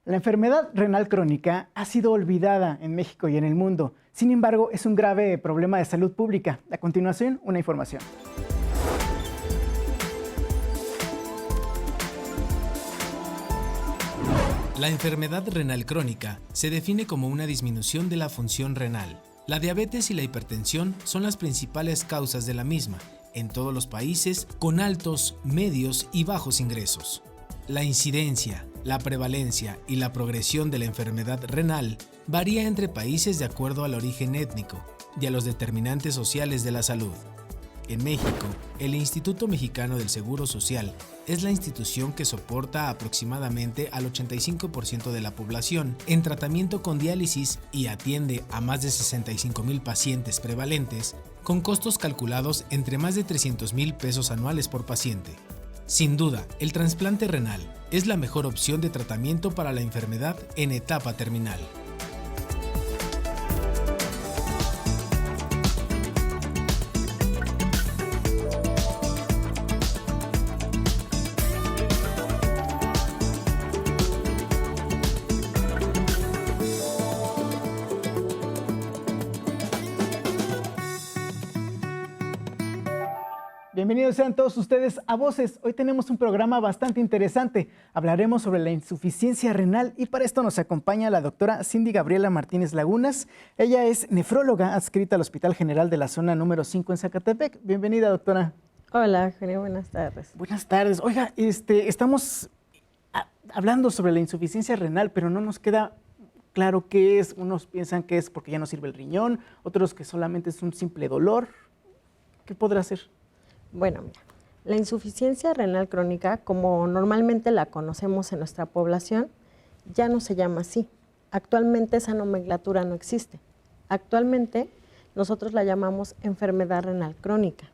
La enfermedad renal crónica ha sido olvidada en México y en el mundo. Sin embargo, es un grave problema de salud pública. A continuación, una información. La enfermedad renal crónica se define como una disminución de la función renal. La diabetes y la hipertensión son las principales causas de la misma, en todos los países con altos, medios y bajos ingresos. La incidencia, la prevalencia y la progresión de la enfermedad renal varía entre países de acuerdo al origen étnico y a los determinantes sociales de la salud. En México, el Instituto Mexicano del Seguro Social es la institución que soporta aproximadamente al 85% de la población en tratamiento con diálisis y atiende a más de 65,000 pacientes prevalentes con costos calculados entre más de 300,000 pesos anuales por paciente. Sin duda, el trasplante renal es la mejor opción de tratamiento para la enfermedad en etapa terminal. Bienvenidos sean todos ustedes a Voces. Hoy tenemos un programa bastante interesante. Hablaremos sobre la insuficiencia renal y para esto nos acompaña la doctora Cindy Gabriela Martínez Lagunas. Ella es nefróloga adscrita al Hospital General de la Zona número 5 en Zacatepec. Bienvenida, doctora. Hola, Eugenio, buenas tardes. Buenas tardes. Oiga, estamos hablando sobre la insuficiencia renal, pero no nos queda claro qué es. Unos piensan que es porque ya no sirve el riñón, otros que solamente es un simple dolor. ¿Qué podrá ser? Bueno, mira, la insuficiencia renal crónica, como normalmente la conocemos en nuestra población, ya no se llama así. Actualmente esa nomenclatura no existe. Actualmente nosotros la llamamos enfermedad renal crónica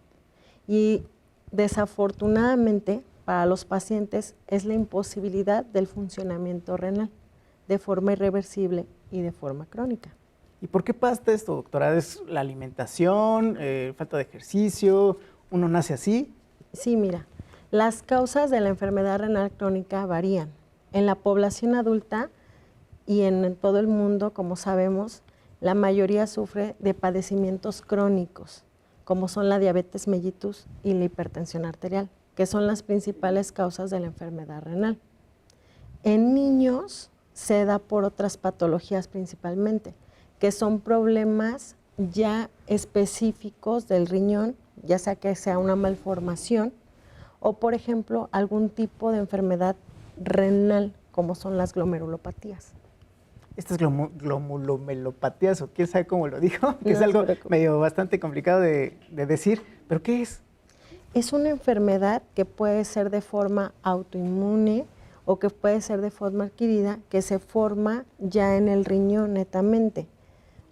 y desafortunadamente para los pacientes es la imposibilidad del funcionamiento renal de forma irreversible y de forma crónica. ¿Y por qué pasa esto, doctora? ¿Es la alimentación, falta de ejercicio? ¿Uno nace así? Sí, mira, las causas de la enfermedad renal crónica varían. En la población adulta y en todo el mundo, como sabemos, la mayoría sufre de padecimientos crónicos, como son la diabetes mellitus y la hipertensión arterial, que son las principales causas de la enfermedad renal. En niños se da por otras patologías principalmente, que son problemas ya específicos del riñón, ya sea que sea una malformación o, por ejemplo, algún tipo de enfermedad renal, como son las glomerulopatías. ¿Estas glomerulopatías o quién sabe cómo lo dijo? Que No, es algo medio bastante complicado de decir, ¿pero qué es? Es una enfermedad que puede ser de forma autoinmune o que puede ser de forma adquirida, que se forma ya en el riñón netamente.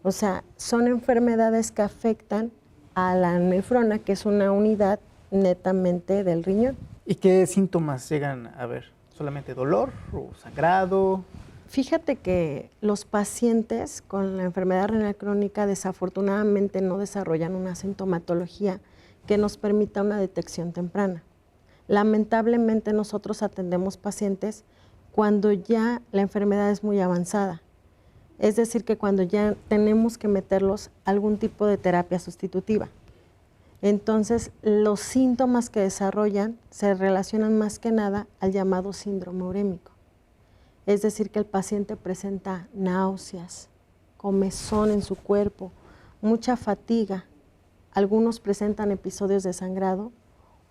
O sea, son enfermedades que afectan a la nefrona, que es una unidad netamente del riñón. ¿Y qué síntomas llegan a ver? ¿Solamente dolor o sangrado? Fíjate que los pacientes con la enfermedad renal crónica desafortunadamente no desarrollan una sintomatología que nos permita una detección temprana. Lamentablemente nosotros atendemos pacientes cuando ya la enfermedad es muy avanzada. Es decir, que cuando ya tenemos que meterlos a algún tipo de terapia sustitutiva. Entonces, los síntomas que desarrollan se relacionan más que nada al llamado síndrome urémico. Es decir, que el paciente presenta náuseas, comezón en su cuerpo, mucha fatiga. Algunos presentan episodios de sangrado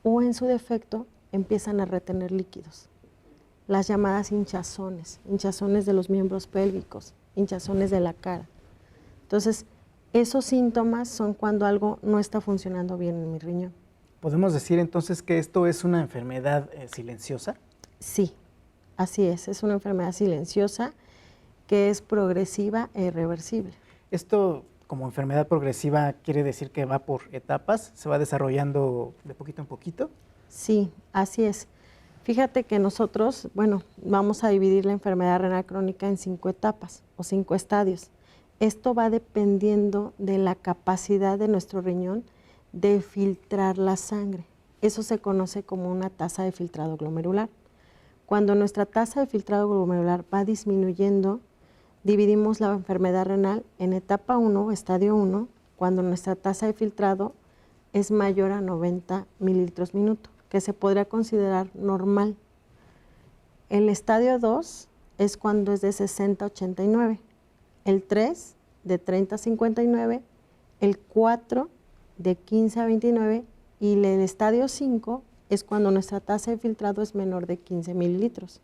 o en su defecto empiezan a retener líquidos. Las llamadas hinchazones de los miembros pélvicos, hinchazones de la cara. Entonces, esos síntomas son cuando algo no está funcionando bien en mi riñón. ¿Podemos decir entonces que esto es una enfermedad silenciosa? Sí, así es una enfermedad silenciosa que es progresiva e irreversible. Esto, como enfermedad progresiva, quiere decir que va por etapas, se va desarrollando de poquito en poquito. Sí, así es. Fíjate que nosotros, vamos a dividir la enfermedad renal crónica en 5 etapas o 5 estadios. Esto va dependiendo de la capacidad de nuestro riñón de filtrar la sangre. Eso se conoce como una tasa de filtrado glomerular. Cuando nuestra tasa de filtrado glomerular va disminuyendo, dividimos la enfermedad renal en etapa 1, estadio 1, cuando nuestra tasa de filtrado es mayor a 90 mililitros minuto, que se podría considerar normal. El estadio 2 es cuando es de 60 a 89, el 3 de 30 a 59, el 4 de 15 a 29 y el estadio 5 es cuando nuestra tasa de filtrado es menor de 15 mililitros.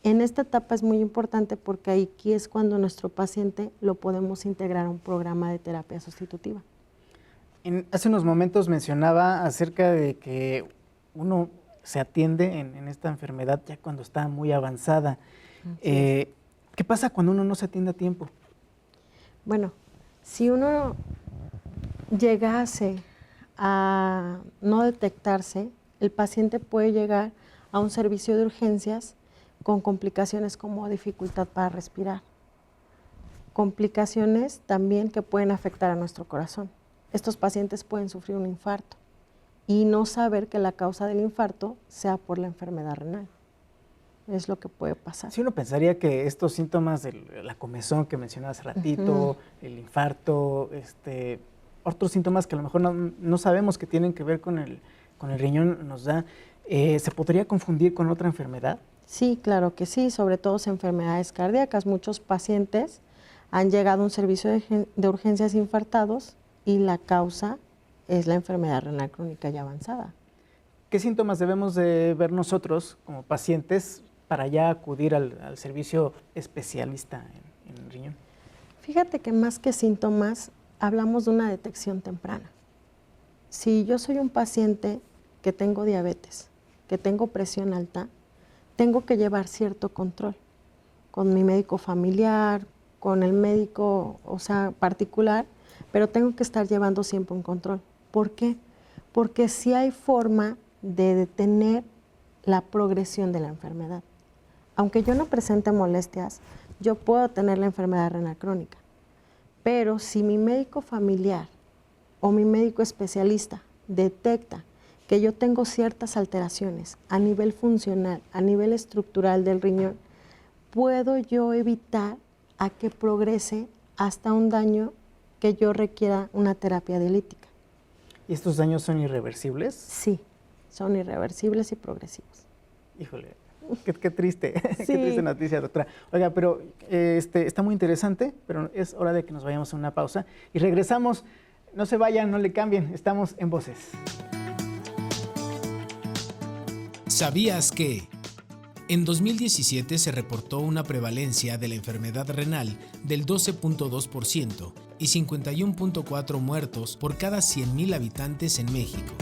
En esta etapa es muy importante porque aquí es cuando nuestro paciente lo podemos integrar a un programa de terapia sustitutiva. Hace unos momentos mencionaba acerca de que uno se atiende en esta enfermedad ya cuando está muy avanzada. ¿Qué pasa cuando uno no se atiende a tiempo? Bueno, si uno llegase a no detectarse, el paciente puede llegar a un servicio de urgencias con complicaciones como dificultad para respirar. Complicaciones también que pueden afectar a nuestro corazón. Estos pacientes pueden sufrir un infarto y no saber que la causa del infarto sea por la enfermedad renal. Es lo que puede pasar. Si uno pensaría que estos síntomas de la comezón que mencionaba hace ratito, el infarto, otros síntomas que a lo mejor no sabemos que tienen que ver con el riñón nos da, ¿se podría confundir con otra enfermedad? Sí, claro que sí, sobre todo enfermedades cardíacas. Muchos pacientes han llegado a un servicio de urgencias infartados y la causa es la enfermedad renal crónica ya avanzada. ¿Qué síntomas debemos de ver nosotros como pacientes para ya acudir al servicio especialista en riñón? Fíjate que más que síntomas, hablamos de una detección temprana. Si yo soy un paciente que tengo diabetes, que tengo presión alta, tengo que llevar cierto control con mi médico familiar, con el médico, particular, pero tengo que estar llevando siempre un control. ¿Por qué? Porque sí hay forma de detener la progresión de la enfermedad. Aunque yo no presente molestias, yo puedo tener la enfermedad renal crónica. Pero si mi médico familiar o mi médico especialista detecta que yo tengo ciertas alteraciones a nivel funcional, a nivel estructural del riñón, puedo yo evitar a que progrese hasta un daño que yo requiera una terapia dialítica. ¿Y estos daños son irreversibles? Sí, son irreversibles y progresivos. Híjole, qué triste, Sí. qué triste noticia, doctora. Oiga, pero está muy interesante, pero es hora de que nos vayamos a una pausa y regresamos. No se vayan, no le cambien, estamos en Voces. ¿Sabías que? En 2017 se reportó una prevalencia de la enfermedad renal del 12.2% y 51.4 muertos por cada 100.000 habitantes en México.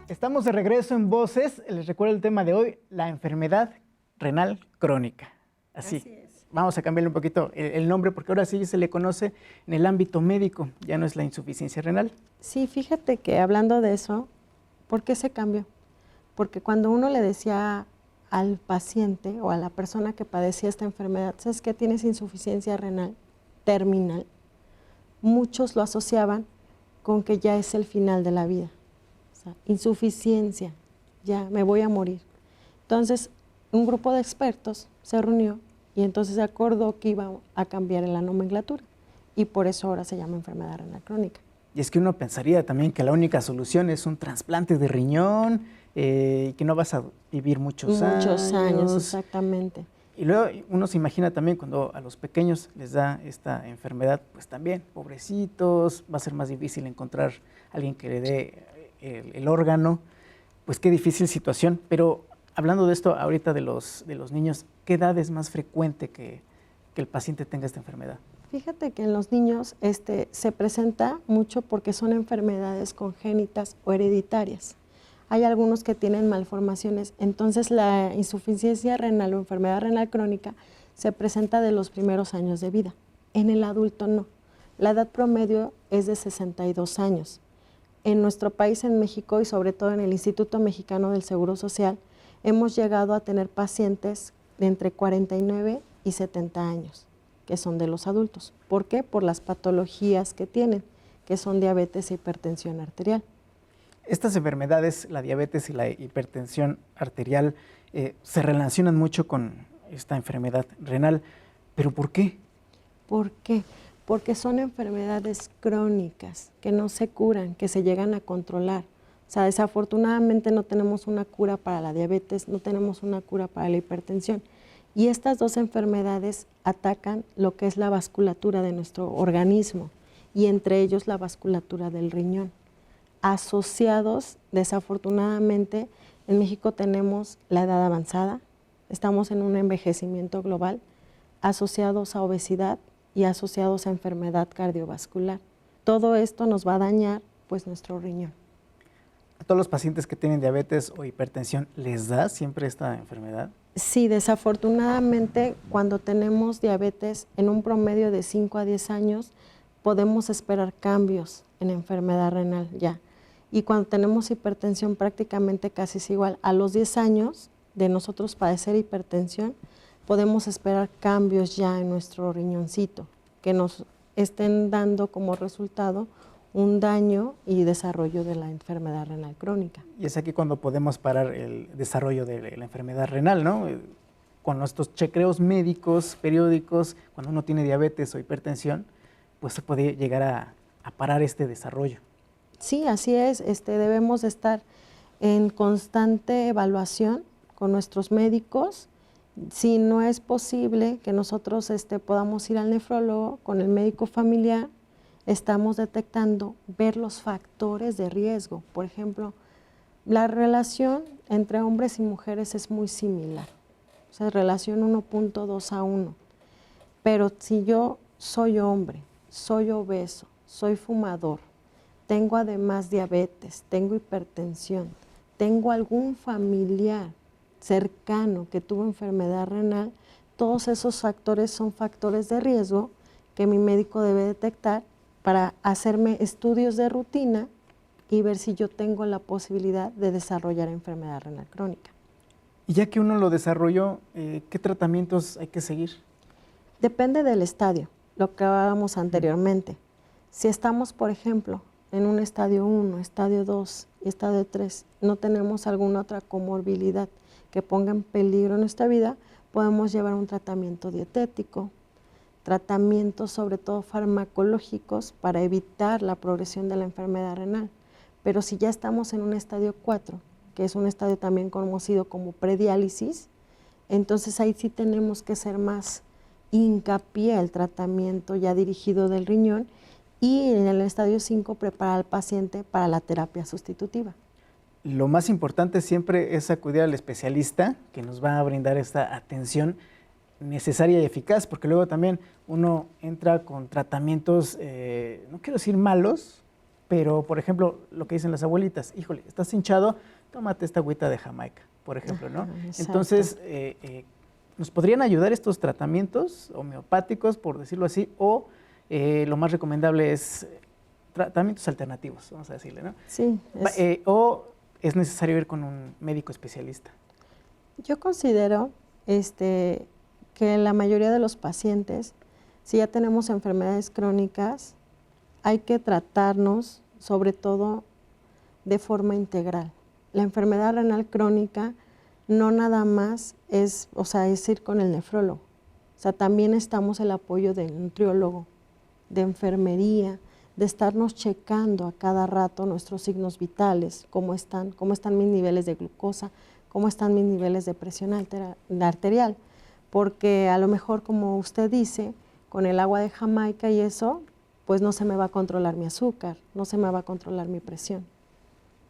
Estamos de regreso en Voces. Les recuerdo el tema de hoy, la enfermedad renal crónica. Así es. Vamos a cambiarle un poquito el nombre porque ahora sí se le conoce en el ámbito médico, ya no es la insuficiencia renal. Sí, fíjate que hablando de eso, ¿por qué se cambió? Porque cuando uno le decía al paciente o a la persona que padecía esta enfermedad, ¿sabes qué? Tienes insuficiencia renal terminal, muchos lo asociaban con que ya es el final de la vida. O sea, insuficiencia, ya me voy a morir. Entonces, un grupo de expertos se reunió y entonces se acordó que iba a cambiar en la nomenclatura y por eso ahora se llama enfermedad renal crónica. Y es que uno pensaría también que la única solución es un trasplante de riñón y que no vas a vivir muchos años. Muchos años, exactamente. Y luego uno se imagina también cuando a los pequeños les da esta enfermedad, pues también, pobrecitos, va a ser más difícil encontrar a alguien que le dé el órgano, pues qué difícil situación. Pero hablando de esto ahorita de los niños, ¿qué edad es más frecuente que el paciente tenga esta enfermedad? Fíjate que en los niños se presenta mucho porque son enfermedades congénitas o hereditarias. Hay algunos que tienen malformaciones, entonces la insuficiencia renal o enfermedad renal crónica se presenta de los primeros años de vida. En el adulto no. La edad promedio es de 62 años. En nuestro país, en México, y sobre todo en el Instituto Mexicano del Seguro Social, hemos llegado a tener pacientes de entre 49 y 70 años, que son de los adultos. ¿Por qué? Por las patologías que tienen, que son diabetes e hipertensión arterial. Estas enfermedades, la diabetes y la hipertensión arterial, se relacionan mucho con esta enfermedad renal, ¿pero por qué? ¿Por qué? Porque son enfermedades crónicas que no se curan, que se llegan a controlar. O sea, desafortunadamente no tenemos una cura para la diabetes, no tenemos una cura para la hipertensión. Y estas dos enfermedades atacan lo que es la vasculatura de nuestro organismo y entre ellos la vasculatura del riñón. Asociados, desafortunadamente, en México tenemos la edad avanzada, estamos en un envejecimiento global, asociados a obesidad y asociados a enfermedad cardiovascular. Todo esto nos va a dañar pues nuestro riñón. ¿A todos los pacientes que tienen diabetes o hipertensión les da siempre esta enfermedad? Sí, desafortunadamente cuando tenemos diabetes en un promedio de 5 a 10 años podemos esperar cambios en enfermedad renal ya. Y cuando tenemos hipertensión prácticamente casi es igual. A los 10 años de nosotros padecer hipertensión podemos esperar cambios ya en nuestro riñoncito que nos estén dando como resultado un daño y desarrollo de la enfermedad renal crónica. Y es aquí cuando podemos parar el desarrollo de la enfermedad renal, ¿no? Con nuestros chequeos médicos periódicos, cuando uno tiene diabetes o hipertensión, pues se puede llegar a parar este desarrollo. Sí, así es. Debemos estar en constante evaluación con nuestros médicos. Si no es posible que nosotros podamos ir al nefrólogo con el médico familiar, estamos detectando, ver los factores de riesgo. Por ejemplo, la relación entre hombres y mujeres es muy similar, o sea, relación 1.2 a 1. Pero si yo soy hombre, soy obeso, soy fumador, tengo además diabetes, tengo hipertensión, tengo algún familiar cercano que tuvo enfermedad renal, todos esos factores son factores de riesgo que mi médico debe detectar para hacerme estudios de rutina y ver si yo tengo la posibilidad de desarrollar enfermedad renal crónica. Y ya que uno lo desarrolló, ¿qué tratamientos hay que seguir? Depende del estadio, lo que hablábamos anteriormente. Si estamos, por ejemplo, en un estadio 1, estadio 2 y estadio 3, no tenemos alguna otra comorbilidad que ponga en peligro nuestra vida, podemos llevar un tratamiento dietético, tratamientos sobre todo farmacológicos para evitar la progresión de la enfermedad renal. Pero si ya estamos en un estadio 4, que es un estadio también conocido como prediálisis, entonces ahí sí tenemos que hacer más hincapié al tratamiento ya dirigido del riñón y en el estadio 5 preparar al paciente para la terapia sustitutiva. Lo más importante siempre es acudir al especialista que nos va a brindar esta atención necesaria y eficaz, porque luego también uno entra con tratamientos, no quiero decir malos, pero por ejemplo, lo que dicen las abuelitas, híjole, estás hinchado, tómate esta agüita de Jamaica, por ejemplo, ¿no? Entonces, ¿nos podrían ayudar estos tratamientos homeopáticos, por decirlo así, o lo más recomendable es tratamientos alternativos, vamos a decirle, ¿no? Sí. O es necesario ir con un médico especialista. Yo considero que la mayoría de los pacientes, si ya tenemos enfermedades crónicas, hay que tratarnos sobre todo de forma integral. La enfermedad renal crónica no nada más es ir con el nefrólogo. O sea, también estamos el apoyo del nutriólogo, de enfermería, de estarnos checando a cada rato nuestros signos vitales, cómo están mis niveles de glucosa, cómo están mis niveles de presión arterial. Porque a lo mejor, como usted dice, con el agua de Jamaica y eso, pues no se me va a controlar mi azúcar, no se me va a controlar mi presión.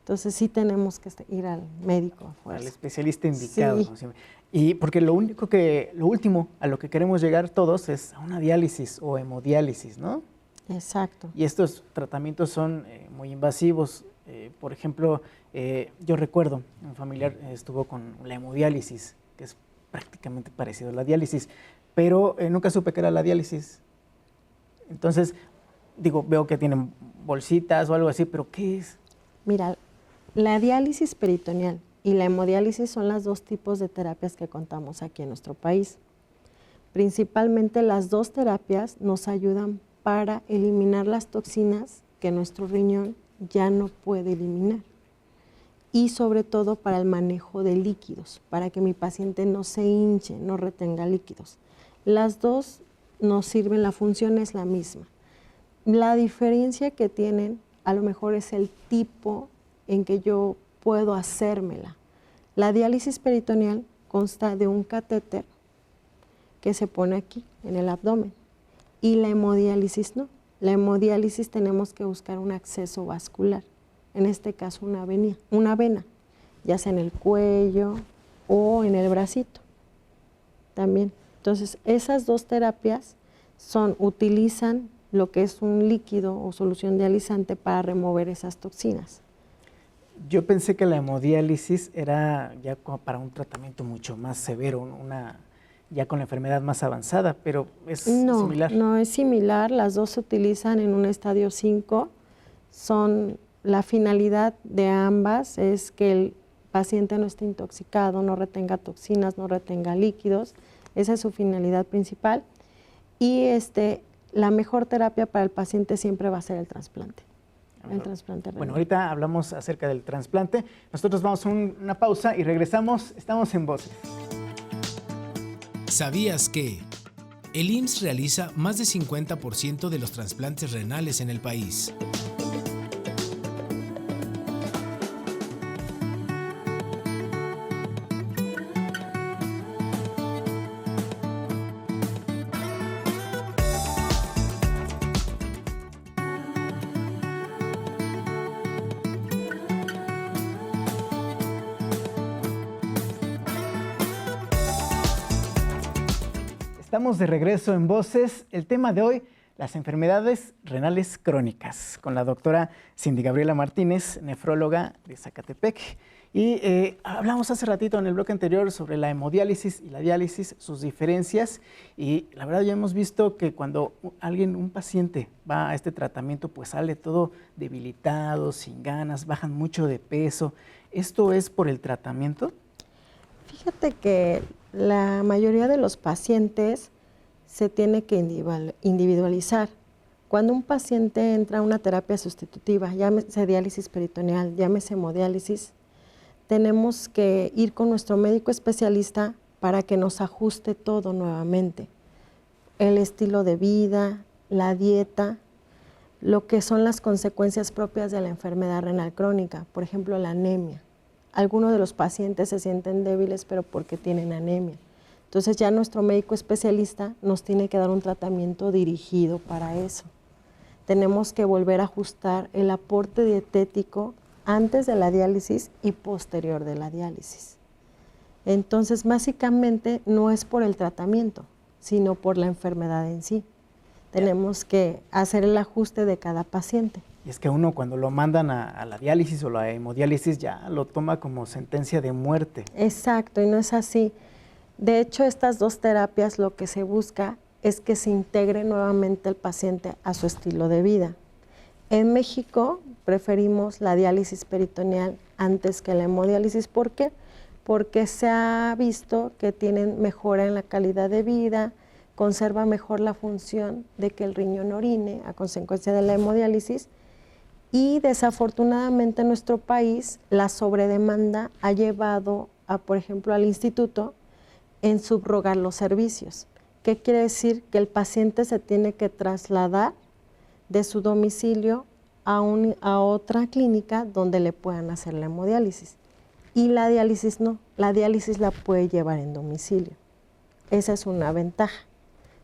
Entonces sí tenemos que ir al médico a fuerza. Al especialista indicado. Sí. ¿No? Y porque lo último a lo que queremos llegar todos es a una diálisis o hemodiálisis, ¿no? Exacto. Y estos tratamientos son muy invasivos. Por ejemplo, yo recuerdo, un familiar estuvo con la hemodiálisis, que es prácticamente parecido a la diálisis, pero nunca supe que era la diálisis. Entonces, digo, veo que tienen bolsitas o algo así, pero ¿qué es? Mira, la diálisis peritoneal y la hemodiálisis son los dos tipos de terapias que contamos aquí en nuestro país. Principalmente las dos terapias nos ayudan para eliminar las toxinas que nuestro riñón ya no puede eliminar y sobre todo para el manejo de líquidos, para que mi paciente no se hinche, no retenga líquidos. Las dos nos sirven, la función es la misma. La diferencia que tienen a lo mejor es el tipo en que yo puedo hacérmela. La diálisis peritoneal consta de un catéter que se pone aquí en el abdomen y la hemodiálisis no. La hemodiálisis tenemos que buscar un acceso vascular, en este caso una vena, ya sea en el cuello o en el bracito también. Entonces, esas dos terapias utilizan lo que es un líquido o solución dializante para remover esas toxinas. Yo pensé que la hemodiálisis era ya como para un tratamiento mucho más severo, ya con la enfermedad más avanzada, pero es similar. No es similar, las dos se utilizan en un estadio 5. La finalidad de ambas es que el paciente no esté intoxicado, no retenga toxinas, no retenga líquidos. Esa es su finalidad principal. Y la mejor terapia para el paciente siempre va a ser el trasplante. El trasplante renal. Bueno, ahorita hablamos acerca del trasplante. Nosotros vamos a una pausa y regresamos. Estamos en Voces. ¿Sabías que el IMSS realiza más del 50% de los trasplantes renales en el país? Estamos de regreso en Voces. El tema de hoy, las enfermedades renales crónicas, con la doctora Cindy Gabriela Martínez, nefróloga de Zacatepec. Y hablamos hace ratito en el bloque anterior sobre la hemodiálisis y la diálisis, sus diferencias. Y la verdad ya hemos visto que cuando un paciente va a este tratamiento, pues sale todo debilitado, sin ganas, bajan mucho de peso. ¿Esto es por el tratamiento? Fíjate que la mayoría de los pacientes se tiene que individualizar. Cuando un paciente entra a una terapia sustitutiva, llámese diálisis peritoneal, llámese hemodiálisis, tenemos que ir con nuestro médico especialista para que nos ajuste todo nuevamente. El estilo de vida, la dieta, lo que son las consecuencias propias de la enfermedad renal crónica, por ejemplo, la anemia. Algunos de los pacientes se sienten débiles, pero porque tienen anemia. Entonces ya nuestro médico especialista nos tiene que dar un tratamiento dirigido para eso. Tenemos que volver a ajustar el aporte dietético antes de la diálisis y posterior de la diálisis. Entonces, básicamente no es por el tratamiento, sino por la enfermedad en sí. Tenemos que hacer el ajuste de cada paciente. Y es que uno cuando lo mandan a la diálisis o la hemodiálisis ya lo toma como sentencia de muerte. Exacto, y no es así. De hecho, estas dos terapias lo que se busca es que se integre nuevamente el paciente a su estilo de vida. En México preferimos la diálisis peritoneal antes que la hemodiálisis. ¿Por qué? Porque se ha visto que tienen mejora en la calidad de vida, conserva mejor la función de que el riñón orine a consecuencia de la hemodiálisis. Y desafortunadamente en nuestro país la sobredemanda ha llevado, por ejemplo, al instituto en subrogar los servicios. ¿Qué quiere decir? Que el paciente se tiene que trasladar de su domicilio a otra clínica donde le puedan hacer la hemodiálisis. Y la diálisis no, la diálisis la puede llevar en domicilio. Esa es una ventaja.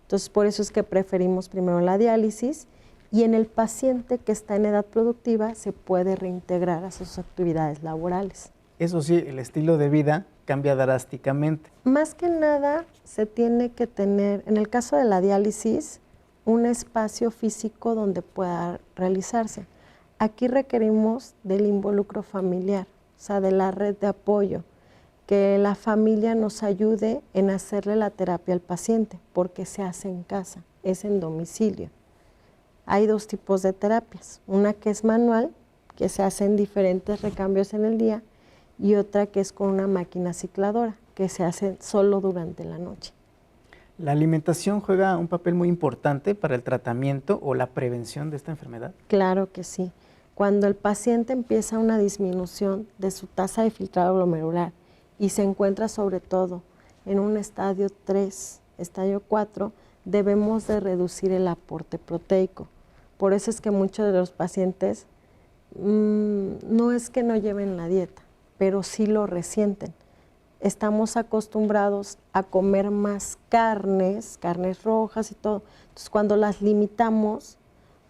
Entonces, por eso es que preferimos primero la diálisis y en el paciente que está en edad productiva se puede reintegrar a sus actividades laborales. Eso sí, el estilo de vida cambia drásticamente. Más que nada se tiene que tener, en el caso de la diálisis, un espacio físico donde pueda realizarse. Aquí requerimos del involucro familiar, o sea, de la red de apoyo, que la familia nos ayude en hacerle la terapia al paciente, porque se hace en casa, es en domicilio. Hay dos tipos de terapias, una que es manual, que se hacen diferentes recambios en el día, y otra que es con una máquina cicladora, que se hace solo durante la noche. ¿La alimentación juega un papel muy importante para el tratamiento o la prevención de esta enfermedad? Claro que sí. Cuando el paciente empieza una disminución de su tasa de filtrado glomerular y se encuentra sobre todo en un estadio 3, estadio 4, debemos de reducir el aporte proteico. Por eso es que muchos de los pacientes no es que no lleven la dieta, pero sí lo resienten. Estamos acostumbrados a comer más carnes rojas y todo. Entonces, cuando las limitamos,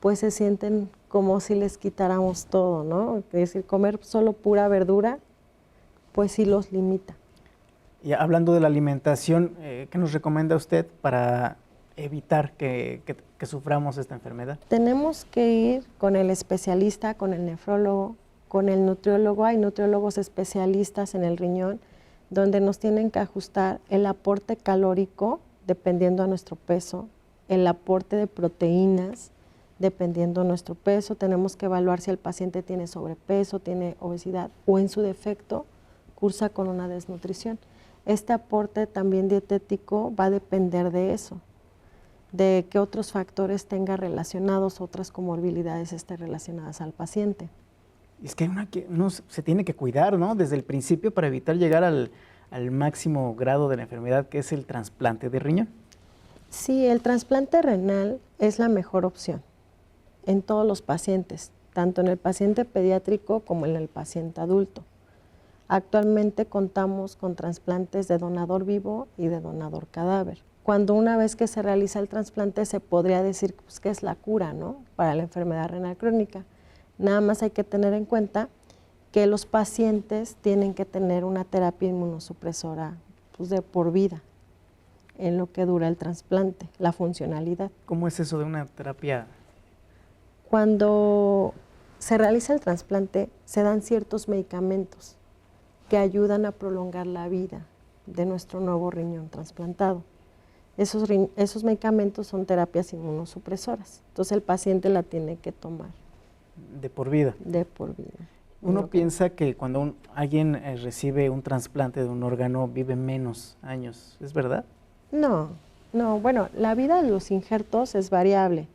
pues se sienten como si les quitáramos todo, ¿no? Es decir, comer solo pura verdura, pues sí los limita. Y hablando de la alimentación, ¿qué nos recomienda usted para evitar que suframos esta enfermedad? Tenemos que ir con el especialista, con el nefrólogo, con el nutriólogo. Hay nutriólogos especialistas en el riñón, donde nos tienen que ajustar el aporte calórico dependiendo a nuestro peso, el aporte de proteínas dependiendo de nuestro peso. Tenemos que evaluar si el paciente tiene sobrepeso, tiene obesidad o en su defecto cursa con una desnutrición. Este aporte también dietético va a depender de eso, de qué otros factores tenga relacionados, otras comorbilidades estén relacionadas al paciente. Es que uno se tiene que cuidar, ¿no? Desde el principio para evitar llegar al máximo grado de la enfermedad, que es el trasplante de riñón. Sí, el trasplante renal es la mejor opción en todos los pacientes, tanto en el paciente pediátrico como en el paciente adulto. Actualmente contamos con trasplantes de donador vivo y de donador cadáver. Cuando una vez que se realiza el trasplante se podría decir pues, que es la cura, ¿no?, para la enfermedad renal crónica. Nada más hay que tener en cuenta que los pacientes tienen que tener una terapia inmunosupresora pues, de por vida en lo que dura el trasplante, la funcionalidad. ¿Cómo es eso de una terapia? Cuando se realiza el trasplante se dan ciertos medicamentos que ayudan a prolongar la vida de nuestro nuevo riñón trasplantado. Esos medicamentos son terapias inmunosupresoras, entonces el paciente la tiene que tomar. De por vida. De por vida. Uno piensa que cuando alguien recibe un trasplante de un órgano vive menos años, ¿es verdad? No, bueno, la vida de los injertos es variable,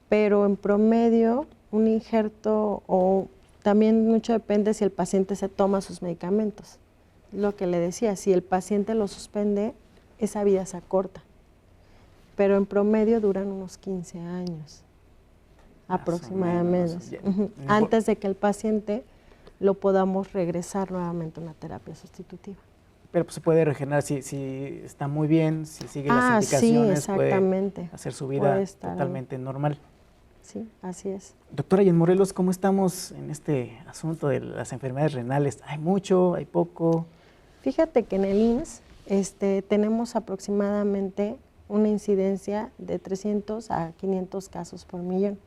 pero en promedio un injerto o también mucho depende si el paciente se toma sus medicamentos. Lo que le decía, si el paciente lo suspende, esa vida se acorta, pero en promedio duran unos 15 años. Aproximadamente, antes de que el paciente lo podamos regresar nuevamente a una terapia sustitutiva. Pero pues, se puede regenerar si está muy bien, si sigue las indicaciones, sí, exactamente. Puede hacer su vida totalmente normal. Sí, así es. Doctora, y en Morelos, ¿cómo estamos en este asunto de las enfermedades renales? ¿Hay mucho, hay poco? Fíjate que en el IMSS tenemos aproximadamente una incidencia de 300 a 500 casos por millón.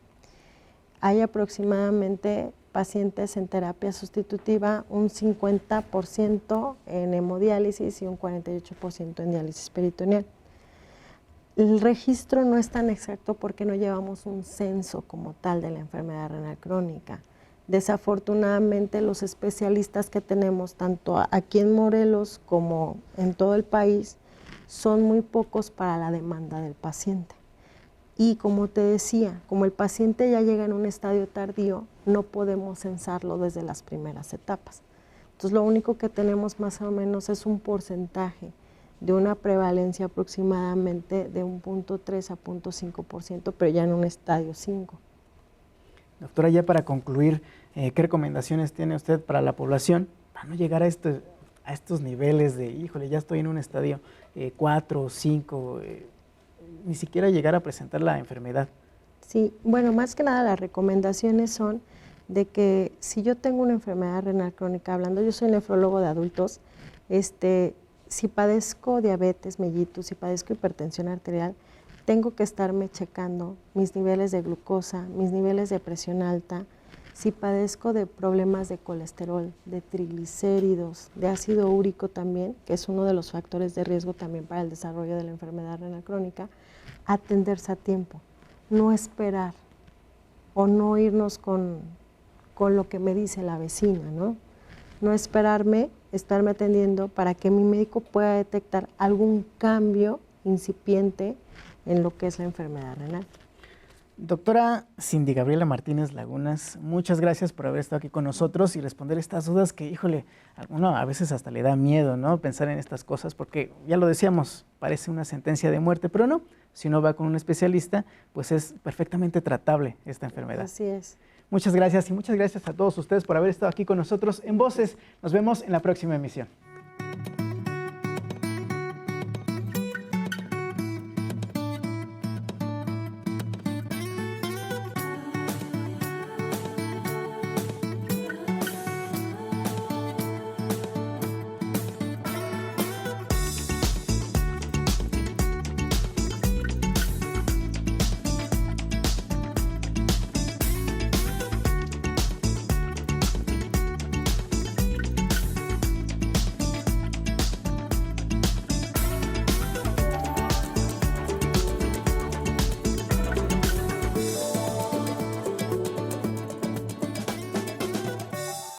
Hay aproximadamente pacientes en terapia sustitutiva, un 50% en hemodiálisis y un 48% en diálisis peritoneal. El registro no es tan exacto porque no llevamos un censo como tal de la enfermedad renal crónica. Desafortunadamente, los especialistas que tenemos, tanto aquí en Morelos como en todo el país, son muy pocos para la demanda del paciente. Y como te decía, como el paciente ya llega en un estadio tardío, no podemos censarlo desde las primeras etapas. Entonces, lo único que tenemos más o menos es un porcentaje de una prevalencia aproximadamente de 1.3 a 0.5%, pero ya en un estadio 5. Doctora, ya para concluir, ¿qué recomendaciones tiene usted para la población para no llegar a estos niveles de, híjole, ya estoy en un estadio 4 o 5, ni siquiera llegar a presentar la enfermedad? Sí, bueno, más que nada las recomendaciones son de que si yo tengo una enfermedad renal crónica, hablando, yo soy nefrólogo de adultos, si padezco diabetes mellitus, si padezco hipertensión arterial, tengo que estarme checando mis niveles de glucosa, mis niveles de presión alta, si padezco de problemas de colesterol, de triglicéridos, de ácido úrico también, que es uno de los factores de riesgo también para el desarrollo de la enfermedad renal crónica, atenderse a tiempo, no esperar o no irnos con lo que me dice la vecina, ¿no? No esperarme, estarme atendiendo para que mi médico pueda detectar algún cambio incipiente en lo que es la enfermedad renal. Doctora Cindy Gabriela Martínez Lagunas, muchas gracias por haber estado aquí con nosotros y responder estas dudas que, híjole, a veces hasta le da miedo, ¿no? Pensar en estas cosas porque, ya lo decíamos, parece una sentencia de muerte, pero no, si uno va con un especialista, pues es perfectamente tratable esta enfermedad. Así es. Muchas gracias y muchas gracias a todos ustedes por haber estado aquí con nosotros en Voces. Nos vemos en la próxima emisión.